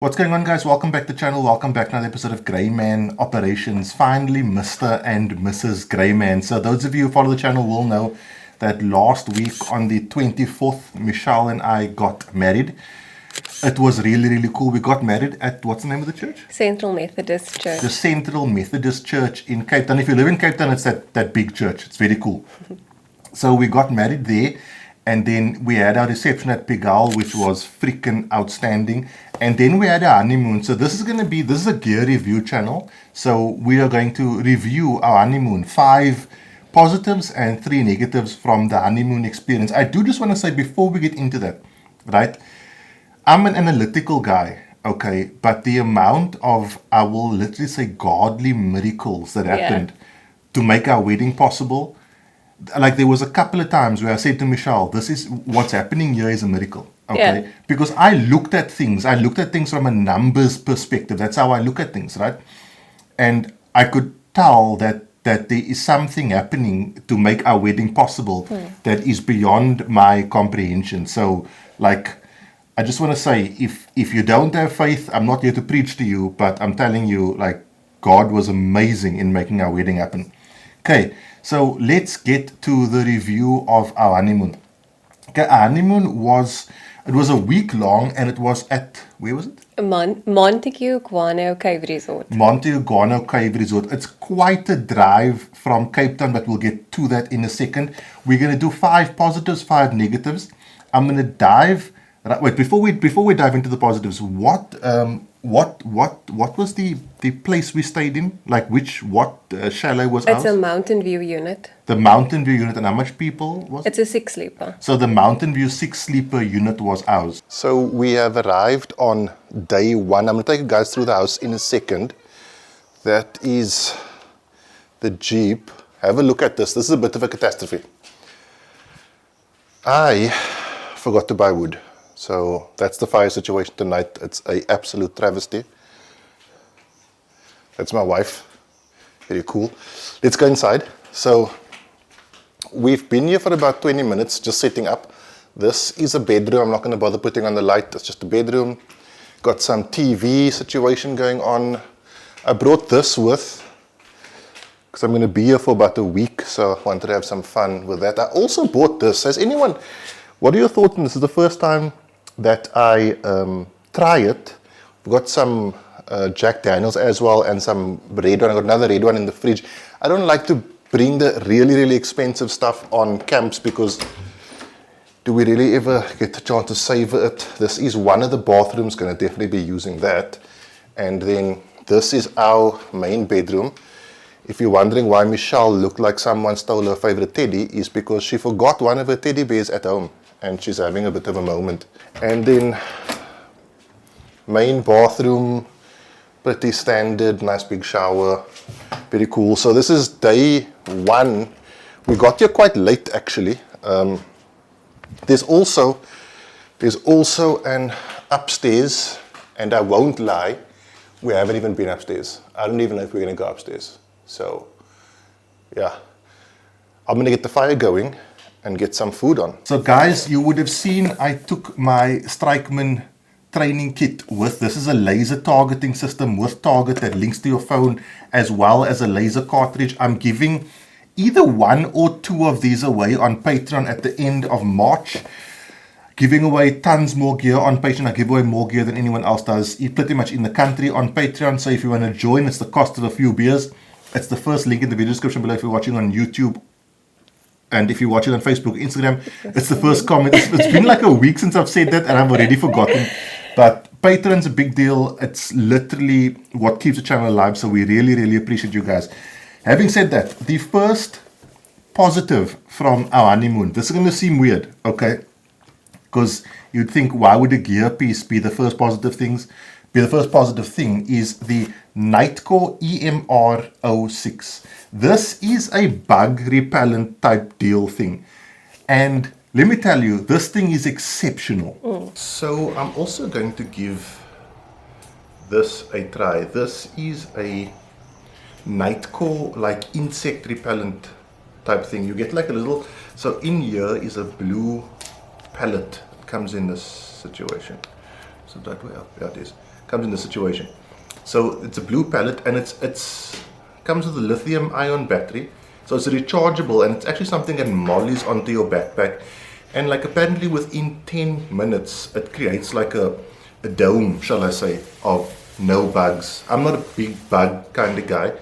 What's going on, guys? Welcome back to the channel. Welcome back to another episode of Greyman Operations. Finally, Mr. and Mrs. Greyman. So those of you who follow the channel will know that last week on the 24th, Michelle and I got married. It was really cool. We got married at, what's the name of the church? Central Methodist Church. The Central Methodist Church in Cape Town. If you live in Cape Town, it's that big church. It's very cool. So we got married there. And then we had our reception at Pigalle, which was freaking outstanding. And then we had our honeymoon. So this is a gear review channel. So we are going to review our honeymoon. 5 positives and 3 negatives from the honeymoon experience. I do just want to say before we get into that, right? I'm an analytical guy, okay? But the amount of, I will literally say, godly miracles that happened to make our wedding possible. Like there was a couple of times where I said to Michelle, this is what's happening here is a miracle. Okay. Yeah. Because I looked at things from a numbers perspective. That's how I look at things, right? And I could tell that there is something happening to make our wedding possible that is beyond my comprehension. So like I just want to say, if you don't have faith, I'm not here to preach to you, but I'm telling you, like, God was amazing in making our wedding happen. Okay. So let's get to the review of our honeymoon. Okay, our honeymoon was a week long, and it was at, where was it? Montague, Guano Cave Resort. Montague, Guano Cave Resort. It's quite a drive from Cape Town, but we'll get to that in a second. We're going to do 5 positives, 5 negatives. I'm going to dive. Wait, before we dive into the positives, what was the place we stayed in? Like what chalet was ours? It's a Mountain View unit. The Mountain View unit, and how much people was it? It's a 6-sleeper. So the Mountain View 6-sleeper unit was ours. So we have arrived on day 1. I'm going to take you guys through the house in a second. That is the Jeep. Have a look at this. This is a bit of a catastrophe. I forgot to buy wood. So that's the fire situation tonight. It's an absolute travesty. That's my wife. Very cool. Let's go inside. So we've been here for about 20 minutes just setting up. This is a bedroom. I'm not going to bother putting on the light. It's just a bedroom. Got some TV situation going on. I brought this with because I'm going to be here for about a week. So I wanted to have some fun with that. I also bought this. What are your thoughts on this? This is the first time that I try it. We've got some Jack Daniels as well and some red one. I got another red one in the fridge. I don't like to bring the really expensive stuff on camps because do we really ever get the chance to savor it? This is one of the bathrooms, going to definitely be using that. And then this is our main bedroom. If you're wondering why Michelle looked like someone stole her favorite teddy, is because she forgot one of her teddy bears at home and she's having a bit of a moment. And then main bathroom, pretty standard, nice big shower, very cool. So this is day 1. We got here quite late actually. There's also an upstairs, and I won't lie, we haven't even been upstairs. I don't even know if we're going to go upstairs. So yeah, I'm going to get the fire going and get some food on. So guys, you would have seen I took my Strikeman training kit with. This is a laser targeting system with target that links to your phone as well as a laser cartridge. I'm giving either 1 or 2 of these away on Patreon at the end of March. Giving away tons more gear on Patreon. I give away more gear than anyone else does pretty much in the country on Patreon. So if you want to join, it's the cost of a few beers. It's the first link in the video description below if you're watching on YouTube. And if you're watching on Facebook, Instagram, it's the first comment. It's been like a week since I've said that and I've already forgotten. But Patreon's a big deal. It's literally what keeps the channel alive. So we really appreciate you guys. Having said that, the first positive from our honeymoon. This is going to seem weird, okay? Because you'd think, why would a gear piece be the first positive thing? The first positive thing is the Nightcore EMR06. This is a bug repellent type deal thing. And let me tell you, this thing is exceptional. So I'm also going to give this a try. This is a Nightcore like insect repellent type thing. You get like a little, so in here is a blue pellet. It comes in this situation. So that way up, yeah, it is. comes in this situation. So it's a blue pallet, and it's comes with a lithium ion battery. So it's rechargeable, and it's actually something that mollies onto your backpack. And like apparently within 10 minutes, it creates like a dome, shall I say, of no bugs. I'm not a big bug kind of guy,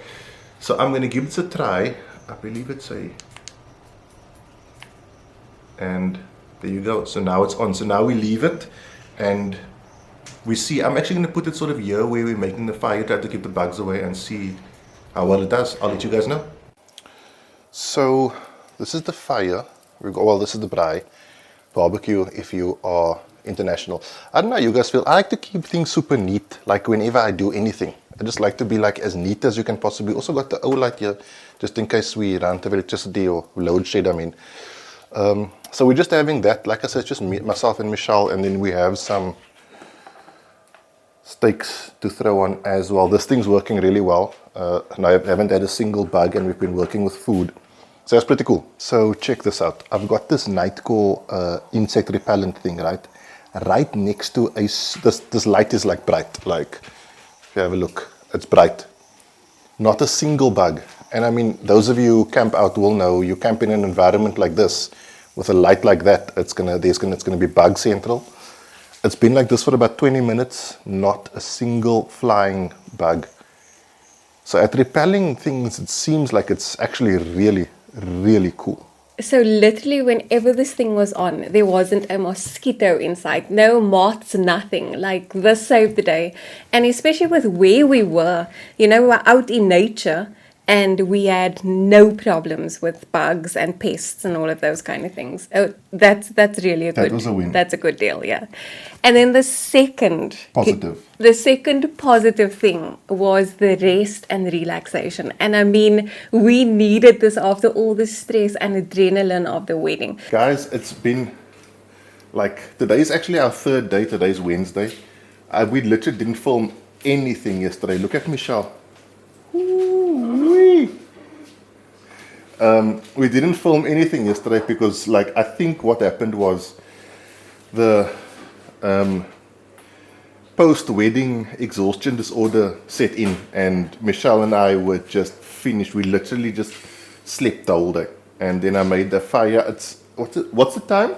so I'm going to give this a try. I believe it's and there you go. So now it's on. So now we leave it, and we see. I'm actually going to put it sort of here where we're making the fire, try to keep the bugs away, and see how well it does. I'll let you guys know. So this is the fire. Well, this is the braai barbecue if you are international. I don't know how you guys feel. I like to keep things super neat, like whenever I do anything. I just like to be like as neat as you can possibly. Also got the old light here, just in case we run out of electricity or load shed, I mean. So we're just having that, like I said, just me, myself and Michelle, and then we have some steaks to throw on as well. This thing's working really well, and I haven't had a single bug, and we've been working with food. So that's pretty cool. So check this out. I've got this Nightcore insect repellent thing, right? Right next to this light is like bright. Like, if you have a look, it's bright. Not a single bug. And I mean, those of you who camp out will know, you camp in an environment like this, with a light like that, it's gonna be bug central. It's been like this for about 20 minutes, not a single flying bug. So at repelling things, it seems like it's actually really, really cool. So literally whenever this thing was on, there wasn't a mosquito inside, no moths, nothing. Like, this saved the day. And especially with where we were, we were out in nature, and we had no problems with bugs and pests and all of those kind of things. Oh, that's really That was a win. That's a good deal, yeah. And then the second positive thing was the rest and relaxation. And I mean, we needed this after all the stress and adrenaline of the wedding. Guys, it's been like, today's actually our third day. Today's Wednesday. We literally didn't film anything yesterday. Look at Michelle. We didn't film anything yesterday because, like, I think what happened was the post-wedding exhaustion disorder set in, and Michelle and I were just finished. We literally just slept the whole day, and then I made the fire. What's the time?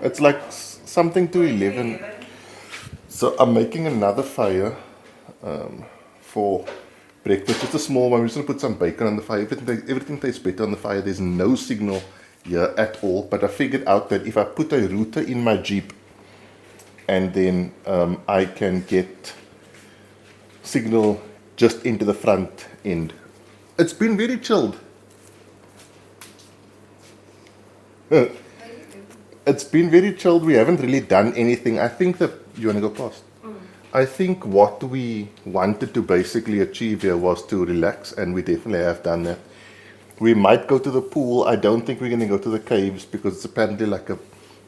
It's like something to 11. So I'm making another fire for breakfast, just a small one. We're just going to put some bacon on the fire. Everything tastes better on the fire. There's no signal here at all, but I figured out that if I put a router in my Jeep, and then I can get signal just into the front end. It's been very chilled. It's been very chilled. We haven't really done anything. I think that, you want to go past? I think what we wanted to basically achieve here was to relax, and we definitely have done that. We might go to the pool. I don't think we're going to go to the caves because it's apparently like a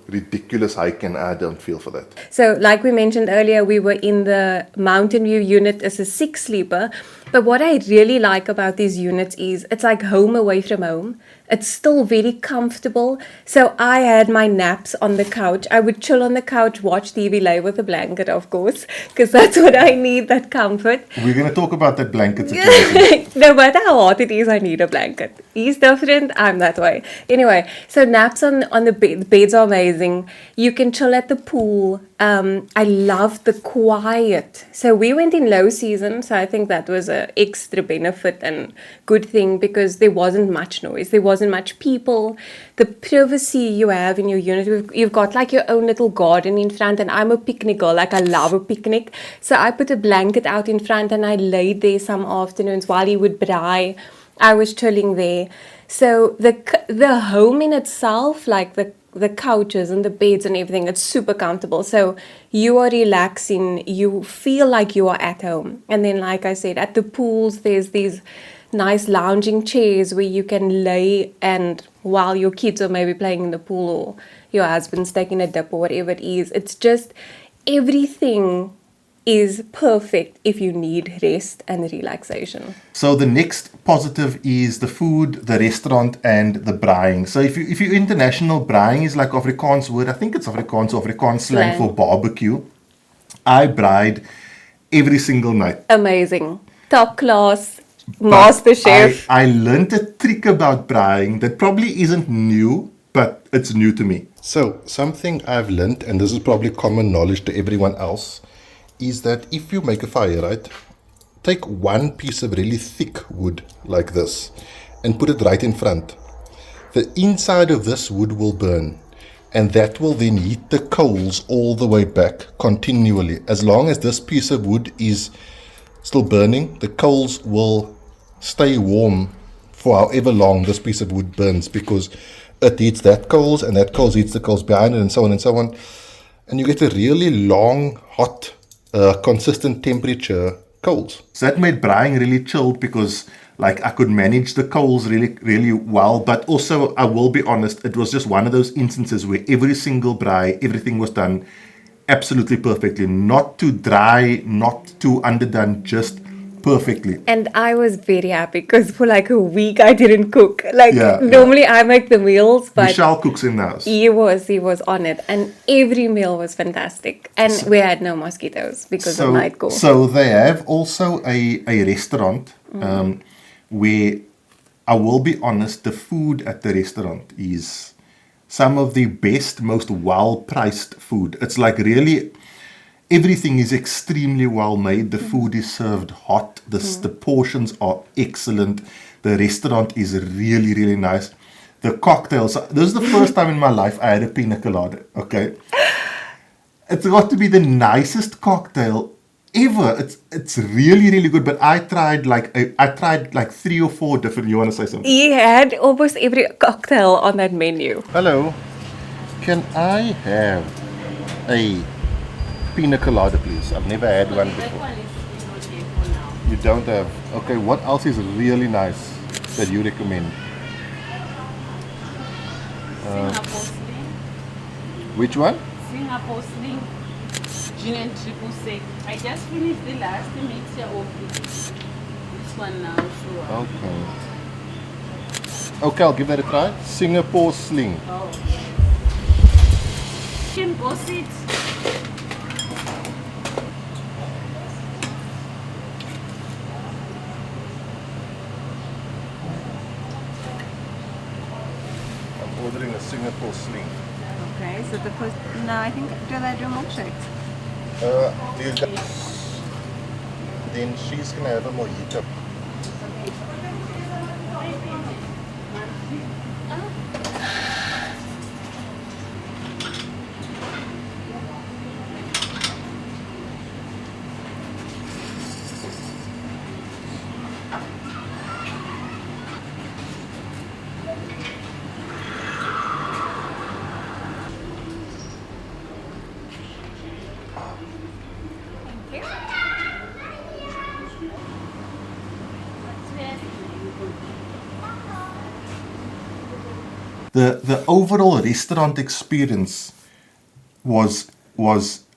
ridiculous hike, and I don't feel for that. So like we mentioned earlier, we were in the Mountain View unit as a 6-sleeper. But what I really like about these units is it's like home away from home. It's still very comfortable. So I had my naps on the couch. I would chill on the couch, watch TV, lay with a blanket, of course, because that's what I need, that comfort. We're going to talk about that blanket situation. No matter how hot it is, I need a blanket. He's different, I'm that way. Anyway, so naps on the bed. The beds are amazing. You can chill at the pool. I love the quiet. So we went in low season, so I think that was an extra benefit and good thing because there wasn't much noise. There wasn't much people. The privacy you have in your unit, you've got like your own little garden in front, and I'm a picnic girl. Like, I love a picnic. So I put a blanket out in front and I laid there some afternoons while he would braai. I was chilling there. So the home in itself, like the couches and the beds and everything, it's super comfortable. So you are relaxing, you feel like you are at home. And then, like I said, at the pools, there's these nice lounging chairs where you can lay, and while your kids are maybe playing in the pool or your husband's taking a dip or whatever it is, it's just everything is perfect if you need rest and relaxation. So the next positive is the food, the restaurant, and the braaiing. So if you're international, braaiing is like Afrikaans word. I think it's Afrikaans or Afrikaans slang for barbecue. I bride every single night. Amazing. Top class. But Master chef. I learned a trick about braaiing that probably isn't new, but it's new to me. So, something I've learned, and this is probably common knowledge to everyone else, is that if you make a fire, right, take one piece of really thick wood like this and put it right in front. The inside of this wood will burn, and that will then heat the coals all the way back continually. As long as this piece of wood is still burning, the coals will stay warm for however long this piece of wood burns, because it heats that coals, and that coals heats the coals behind it, and so on and so on. And you get a really long, hot, consistent temperature coals. So that made braaiing really chilled, because like I could manage the coals really, really well. But also, I will be honest, it was just one of those instances where every single braai, everything was done absolutely perfectly. Not too dry, not too underdone, just perfectly. And I was very happy because for like a week I didn't cook. Like Yeah, normally I make the meals, but Michelle cooks in the house. he was on it, and every meal was fantastic. And we had no mosquitoes because of night call. So they have also a restaurant where, I will be honest, the food at the restaurant is some of the best, most well-priced food. It's like really, everything is extremely well made. The food is served hot. The portions are excellent. The restaurant is really, really nice. The cocktails, this is the first time in my life I had a pina colada, okay? It's got to be the nicest cocktail ever. It's really, really good. But I tried like 3 or 4 different. You want to say something? He had almost every cocktail on that menu. Hello. Can I have a pina colada, please? I've never had one before. You don't have. Okay. What else is really nice that you recommend? Singapore sling, Which one? Singapore sling, gin and triple sec. I just finished the last mixture of this one now, so Okay. Okay, I'll give that a try. Singapore sling. oh. You can go sit. I'm ordering a Singapore sling. Okay, so the first, no, I think do they do milkshakes? Then she's gonna have a mojito. The overall restaurant experience was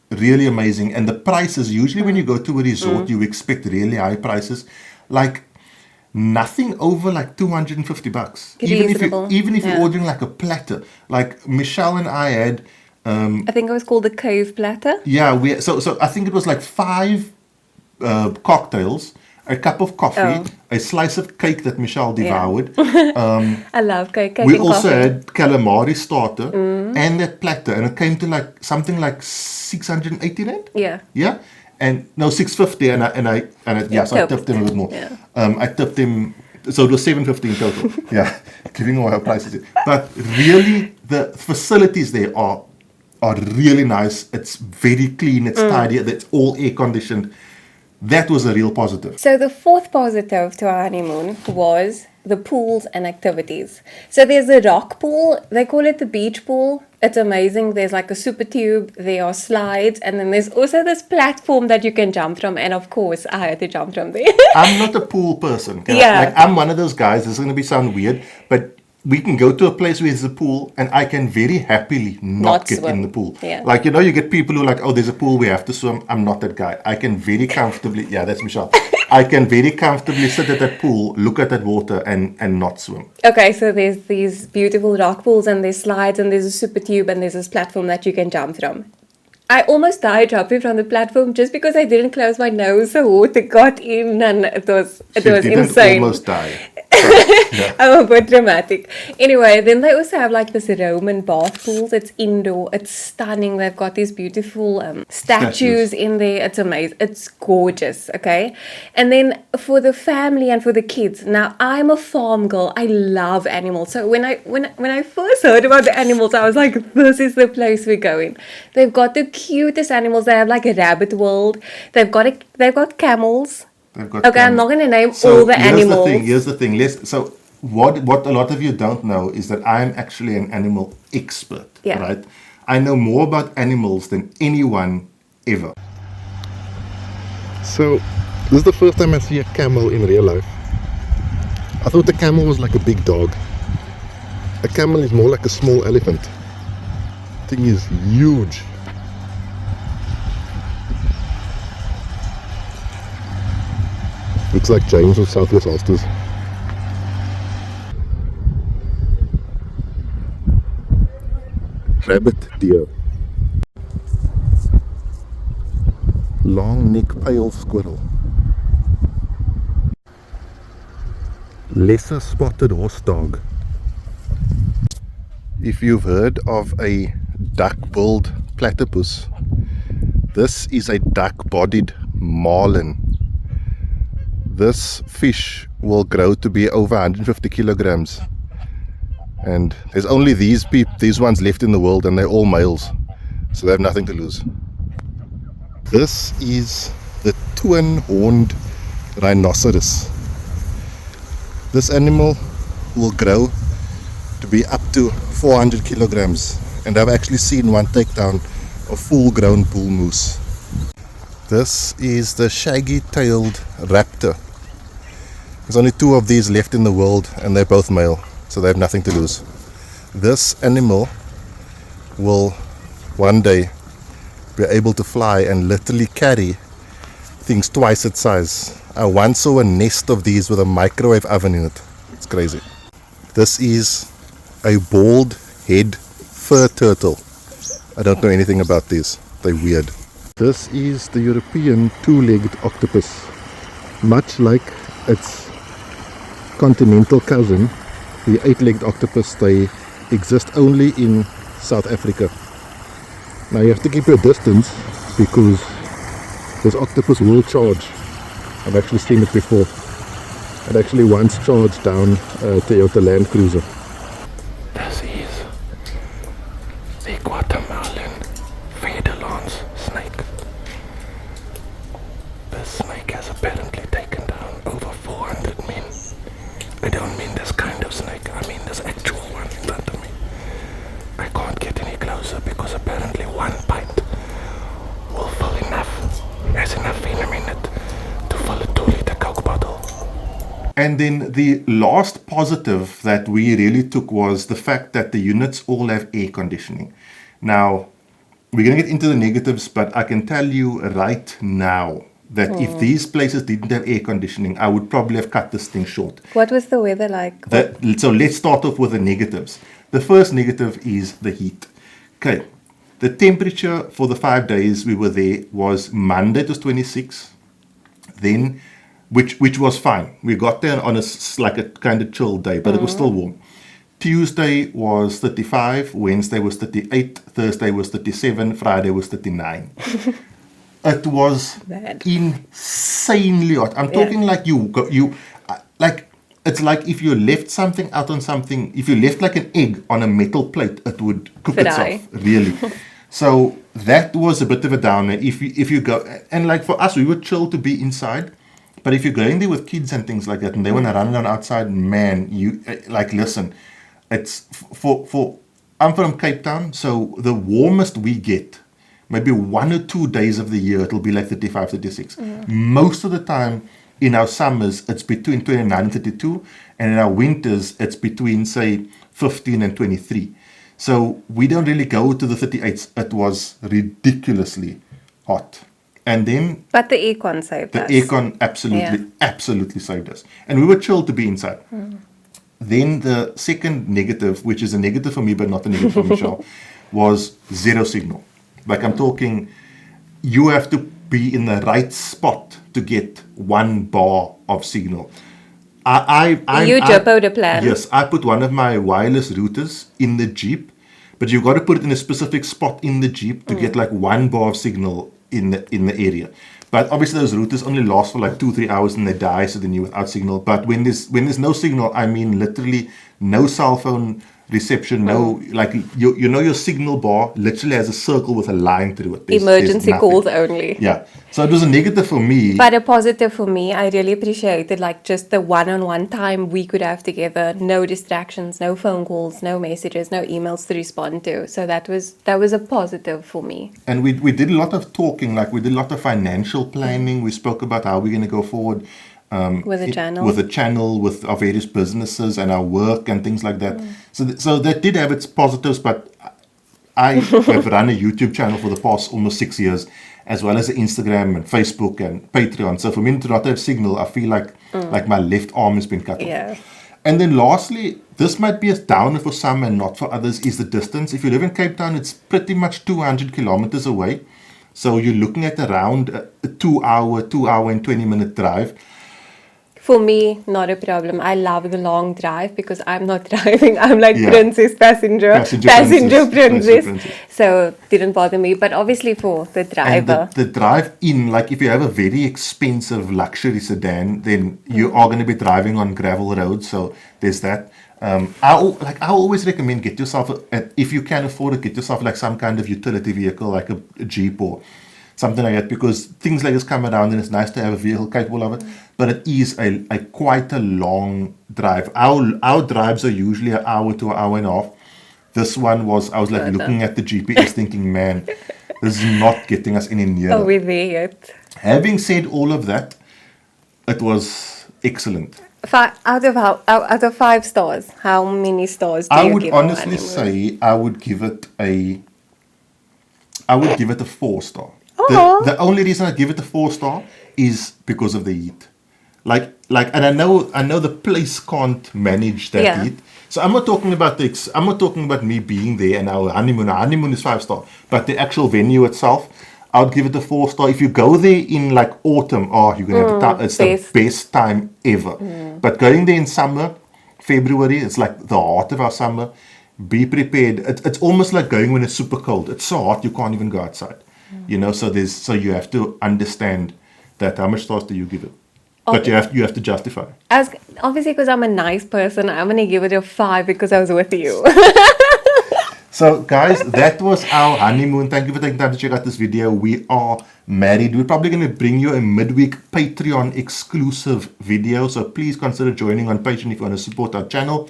really amazing, and the prices, usually when you go to a resort you expect really high prices, like nothing over like $250. Reasonable, Even if yeah. you're ordering like a platter, like Michelle and I had I think it was called the cave platter. yeah, so I think it was like 5 cocktails, a cup of coffee, Oh. a slice of cake that Michelle devoured. I love cake We and also coffee. had calamari starter and that platter, and it came to like something like 680 rand. Yeah. Yeah, and no 650, and I so I tipped him a bit more. Yeah. I tipped him, so it was 750 in total. Yeah, giving away our prices. But really, the facilities there are really nice. It's very clean. It's tidy. It's all air conditioned. That was a real positive. So the fourth positive to our honeymoon was the pools and activities. So there's a rock pool. They call it the beach pool. It's amazing. There's like a super tube. There are slides. And then there's also this platform that you can jump from. And of course, I had to jump from there. I'm not a pool person. Okay? Yeah. Like, I'm one of those guys. This is going to sound weird, but we can go to a place where there's a pool, and I can very happily not get swim. in the pool. Yeah. Like, you get people who are like, oh, there's a pool, we have to swim. I'm not that guy. I can very comfortably, yeah, that's Michelle. I can very comfortably sit at that pool, look at that water, and not swim. Okay, so there's these beautiful rock pools and there's slides and there's a super tube and there's this platform that you can jump from. I almost died jumping from the platform just because I didn't close my nose. The water got in, and it was Didn't insane. almost die. Yeah. I'm a bit dramatic. Anyway, then they also have like this Roman bath pools. It's indoor. It's stunning. They've got these beautiful statues in there. It's amazing. It's gorgeous. Okay. And then for the family and for the kids. Now I'm a farm girl. I love animals. So when I first heard about the animals, I was like, this is the place we're going. They've got the cutest animals. They have like a rabbit world. They've got camels. Okay, I'm not going to name all the animals. Here's the thing. So what a lot of you don't know is that I'm actually an animal expert. Yeah. Right? I know more about animals than anyone ever. So this is the first time I see a camel in real life. I thought the camel was like a big dog. A camel is more like a small elephant. The thing is huge. Looks like James of Southwest Ulsters. Rabbit deer. Long neck pale squirrel. Lesser spotted horse dog. If you've heard of a duck-billed platypus, this is a duck-bodied marlin. This fish will grow to be over 150 kilograms, and there's only these ones left in the world, and they're all males, so they have nothing to lose. This is the twin-horned rhinoceros. This animal will grow to be up to 400 kilograms, and I've actually seen one take down a full-grown bull moose. This is the shaggy-tailed raptor. There's only 2 of these left in the world, and they're both male, so they have nothing to lose. This animal will one day be able to fly and literally carry things twice its size. I once saw a nest of these with a microwave oven in it. It's crazy. This is a bald head fur turtle. I don't know anything about these. They're weird. This is the European two-legged octopus. Much like its continental cousin, the 8-legged octopus, they exist only in South Africa. Now you have to keep your distance because this octopus will charge. I've actually seen it before. It actually once charged down a Toyota Land Cruiser. This is the Guatemalan Federland's snake. This snake has apparently taken down over 400 men. I don't mean this kind of snake, I mean this actual one in front of me. I can't get any closer because apparently one bite will fill enough in a minute to fill a 2-liter Coke bottle. And then the last positive that we really took was the fact that the units all have air conditioning. Now, we're going to get into the negatives, but I can tell you right now that if these places didn't have air conditioning, I would probably have cut this thing short. What was the weather like? So let's start off with the negatives. The first negative is the heat. Okay, the temperature for the 5 days we were there was Monday it was 26, then which was fine. We got there on a kind of chill day, but it was still warm. Tuesday was 35, Wednesday was 38, Thursday was 37, Friday was 39. It was bad. Insanely hot. I'm talking like it's like if you left something out on something, if you left like an egg on a metal plate, it would cook itself, really. So that was a bit of a downer. If you go, and like for us, we were chill to be inside, but if you're going there with kids and things like that, and they want to run around outside, man, you listen, it's for I'm from Cape Town, so the warmest we get, maybe 1 or 2 days of the year, it'll be like 35, 36. Most of the time in our summers, it's between 29 and 32. And in our winters, it's between, say, 15 and 23. So we don't really go to the 38s. It was ridiculously hot. And then... But the aircon saved us. The aircon absolutely saved us. And we were chilled to be inside. Then the second negative, which is a negative for me, but not a negative for Michelle, was zero signal. Like I'm talking, you have to be in the right spot to get 1 bar of signal. You jumpoed a plan. Yes, I put one of my wireless routers in the Jeep, but you've got to put it in a specific spot in the Jeep to get like 1 bar of signal in the area. But obviously those routers only last for like 2-3 hours and they die, so then you're without signal. But when there's no signal, I mean literally no cell phone reception, no, like you know your signal bar literally has a circle with a line through it. Emergency there's calls only. Yeah. So it was a negative for me. But a positive for me, I really appreciated like just the one-on-one time we could have together, no distractions, no phone calls, no messages, no emails to respond to. So that was a positive for me. And we did a lot of talking, like we did a lot of financial planning. We spoke about how we're going to go forward With the channel. with the channel, with our various businesses and our work and things like that. So that did have its positives, but I have run a YouTube channel for the past almost 6 years, as well as Instagram and Facebook and Patreon. So for me to not have signal, I feel like my left arm has been cut off. Yeah. And then lastly, this might be a downer for some and not for others, is the distance. If you live in Cape Town, it's pretty much 200 kilometers away. So you're looking at around a 2 hour and 20-minute drive. For me, not a problem. I love the long drive because I'm not driving. I'm like Yeah. princess, passenger princess. Princess. So didn't bother me. But obviously for the And driver. the drive in, like if you have a very expensive luxury sedan, then you are going to be driving on gravel roads. So there's that. I always recommend get yourself, if you can afford it, get yourself like some kind of utility vehicle, like a Jeep or something like that, because things like this come around and it's nice to have a vehicle capable of it. But it is a quite a long drive. Our drives are usually an hour to an hour and a half. This one was, I was like looking at the GPS thinking, man, this is not getting us any nearer. Oh, we're there yet. Having said all of that, it was excellent. Out of 5 stars, how many stars do I you would give honestly Honeymoon? say I would give it a 4-star. Aw. The only reason I give it a 4-star is because of the heat. Like, and I know the place can't manage that Yeah. heat. So I'm not talking about me being there and our honeymoon. Our honeymoon is 5-star, but the actual venue itself, I would give it a 4-star. If you go there in like autumn, you're gonna have the time. It's best. the best time ever. But going there in summer, February, it's like the heart of our summer. Be prepared. It's almost like going when it's super cold. It's so hot you can't even go outside. You know, so you have to understand that. How much stars do you give it? But you have to justify. Obviously, because I'm a nice person, I'm gonna give it a 5 because I was with you. So guys, that was our honeymoon. Thank you for taking time to check out this video. We are married. We're probably going to bring you a midweek Patreon exclusive video. So please consider joining on Patreon if you want to support our channel.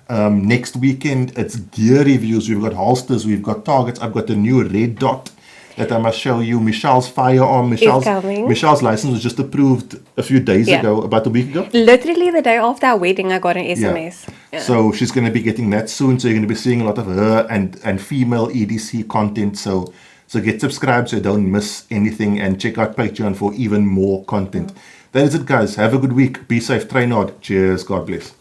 Next weekend, it's gear reviews. We've got holsters, we've got targets. I've got a new red dot that I must show you. Michelle's firearm. coming. Michelle's license was just approved a few days ago, about a week ago. Literally the day after our wedding, I got an SMS. Yeah. So she's going to be getting that soon. So you're going to be seeing a lot of her and female EDC content. So get subscribed so you don't miss anything, and check out Patreon for even more content. That is it, guys. Have a good week. Be safe. Train hard. Cheers. God bless.